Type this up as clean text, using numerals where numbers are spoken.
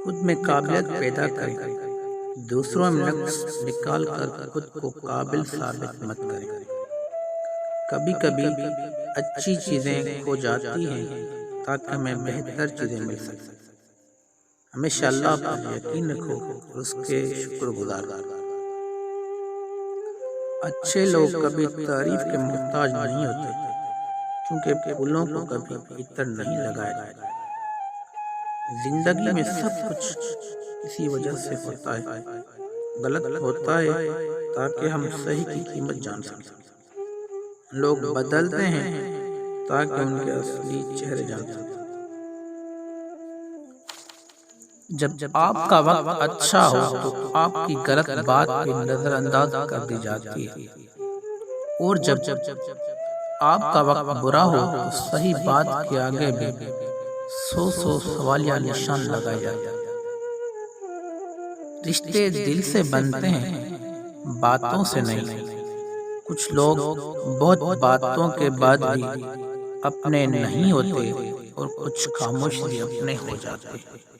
خود میں قابلیت پیدا کریں، دوسروں میں نقص نکال کر خود کو قابل ثابت مت کریں۔ کبھی کبھی اچھی چیزیں کھو جاتی ہیں تاکہ ہمیں بہتر چیزیں مل سکیں۔ ہمیشہ اللہ پر یقین رکھو اور اس کے شکر گزار رہو۔ اچھے لوگ کبھی تعریف کے محتاج نہیں ہوتے، کیونکہ پھولوں کو کبھی عطر نہیں لگایا جاتا۔ زندگی میں سب کچھ کسی وجہ سے ہوتا ہے، غلط ہوتا ہے تاکہ ہم صحیح کی قیمت جان سکیں۔ لوگ بدلتے ہیں تاکہ ان کے اصلی چہرے جان سکیں۔ جب آپ کا وقت اچھا ہو تو آپ کی غلط بات بھی نظر انداز کر دی جاتی ہے، اور جب آپ کا وقت برا ہو تو صحیح بات کے آگے بھی سو سوالیہ نشان لگائے جاتے ہیں۔ رشتے دل سے بنتے ہیں، باتوں سے نہیں۔ کچھ لوگ بہت باتوں کے بعد بھی اپنے نہیں ہوتے اور کچھ خاموش بھی اپنے ہو جاتے ہیں۔